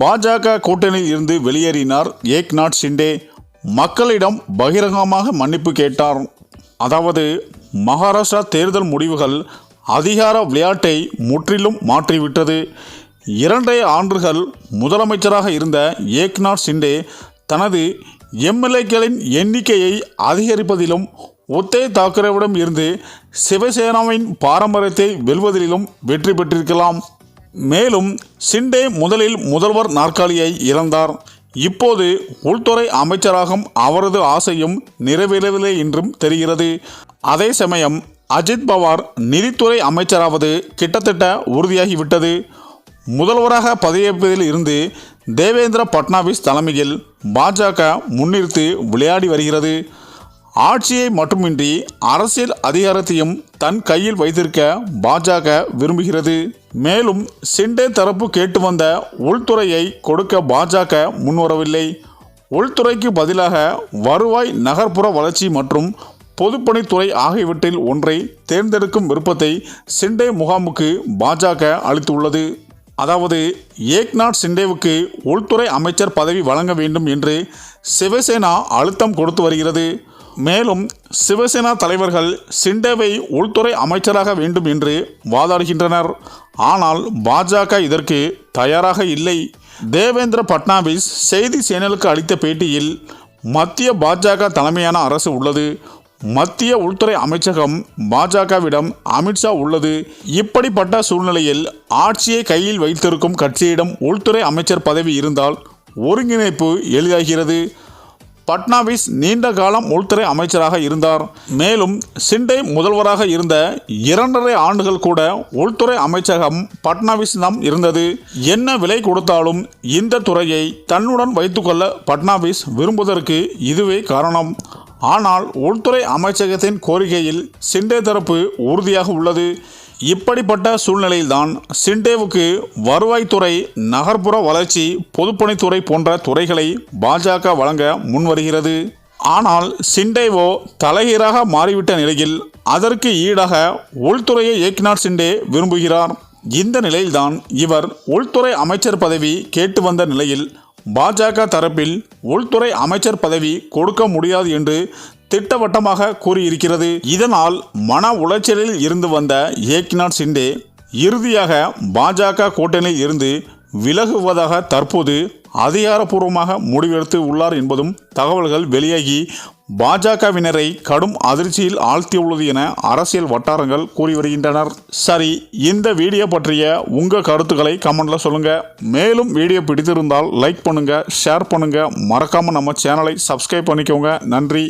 பாஜக கூட்டணியில் இருந்து வெளியேறினார் ஏக்நாத் ஷிண்டே. மக்களிடம் பகிரங்கமாக மன்னிப்பு கேட்டார். அதாவது மகாராஷ்டிரா தேர்தல் முடிவுகள் அதிகார விளையாட்டை முற்றிலும் மாற்றிவிட்டது. 2.5 ஆண்டுகள் முதலமைச்சராக இருந்த ஏக்நாத் ஷிண்டே தனது எம்எல்ஏக்களின் எண்ணிக்கையை அதிகரிப்பதிலும் உத்தவ் தாக்கரேவிடம் இருந்து சிவசேனாவின் பாரம்பரியத்தை வெல்வதிலும் வெற்றி பெற்றிருக்கலாம். மேலும் ஷிண்டே முதலில் முதல்வர் நாற்காலியை இழந்தார். இப்போது உள்துறை அமைச்சராகும் அவரது ஆசையும் நிறைவேறவில்லை என்றும் தெரிகிறது. அதே சமயம் அஜித் பவார் நிதித்துறை அமைச்சராவது கிட்டத்தட்ட உறுதியாகிவிட்டது. முதல்வராக பதவியேற்பதில் இருந்து தேவேந்திர பட்னாவிஸ் தலைமையில் பாஜக முன்னிறுத்தி விளையாடி வருகிறது. ஆட்சியை மட்டுமின்றி அரசியல் அதிகாரத்தையும் தன் கையில் வைத்திருக்க பாஜக விரும்புகிறது. மேலும் ஷிண்டே தரப்பு கேட்டு வந்த உள்துறையை கொடுக்க பாஜக முன்வரவில்லை. உள்துறைக்கு பதிலாக வருவாய், நகர்ப்புற வளர்ச்சி மற்றும் பொதுப்பணித்துறை ஆகியவற்றில் ஒன்றை தேர்ந்தெடுக்கும் விருப்பத்தை ஷிண்டே முகாமுக்கு பாஜக அளித்துள்ளது. அதாவது ஏக்நாத் ஷிண்டேவுக்கு உள்துறை அமைச்சர் பதவி வழங்க வேண்டும் என்று சிவசேனா அழுத்தம் கொடுத்து வருகிறது. மேலும் சிவசேனா தலைவர்கள் ஷிண்டேவை உள்துறை அமைச்சராக வேண்டும் என்று வாதாடுகின்றனர். ஆனால் பாஜக இதற்கு தயாராக இல்லை. தேவேந்திர பட்னாவிஸ் செய்தி சேனலுக்கு அளித்த பேட்டியில், மத்திய பாஜக தலைமையான அரசு உள்ளது. மத்திய உள்துறை அமைச்சகம் பாஜகவிடம் அமித்ஷா உள்ளது. இப்படிப்பட்ட சூழ்நிலையில் ஆட்சியை கையில் வைத்திருக்கும் கட்சியிடம் உள்துறை அமைச்சர் பதவி இருந்தால் ஒருங்கிணைப்பு எளிதாகிறது. பட்னாவிஸ் நீண்ட காலம் உள்துறை அமைச்சராக இருந்தார். மேலும் ஷிண்டே முதல்வராக இருந்த 2.5 ஆண்டுகள் கூட உள்துறை அமைச்சகம் பட்னாவிஸிடம் இருந்தது. என்ன விலை கொடுத்தாலும் இந்த துறையை தன்னுடன் வைத்துக்கொள்ள பட்னாவிஸ் விரும்புவதற்கு இதுவே காரணம். ஆனால் உள்துறை அமைச்சகத்தின் கோரிக்கையில் ஷிண்டே தரப்பு உறுதியாக உள்ளது. இப்படிப்பட்ட சூழ்நிலையில்தான் ஷிண்டேவுக்கு வருவாய்த்துறை, நகர்ப்புற வளர்ச்சி, பொதுப்பணித்துறை போன்ற துறைகளை பாஜக வழங்க முன்வருகிறது. ஆனால் ஷிண்டேவோ தலைகீழாக மாறிவிட்ட நிலையில் அதற்கு ஈடாக உள்துறையை ஏக்நாத் ஷிண்டே விரும்புகிறார். இந்த நிலையில்தான் இவர் உள்துறை அமைச்சர் பதவி கேட்டு வந்த நிலையில் பாஜக தரப்பில் உள்துறை அமைச்சர் பதவி கொடுக்க முடியாது என்று திட்டவட்டமாக கூறியிருக்கிறது. இதனால் மன உளைச்சலில் இருந்து வந்த ஏக்நாத் ஷிண்டே இறுதியாக பாஜக கூட்டணியில் இருந்து விலகுவதாக தற்போது அதிகாரப்பூர்வமாக முடிவெடுத்து உள்ளார் என்பதும் தகவல்கள் வெளியாகி பாஜகவினரை கடும் அதிர்ச்சியில் ஆழ்த்தியுள்ளது என அரசியல் வட்டாரங்கள் கூறி வருகின்றனர். சரி, இந்த வீடியோ பற்றிய உங்கள் கருத்துக்களை கமெண்ட்ல சொல்லுங்க. மேலும் வீடியோ பிடித்திருந்தால் லைக் பண்ணுங்க, ஷேர் பண்ணுங்க, மறக்காம நம்ம சேனலை சப்ஸ்கிரைப் பண்ணிக்கோங்க. நன்றி.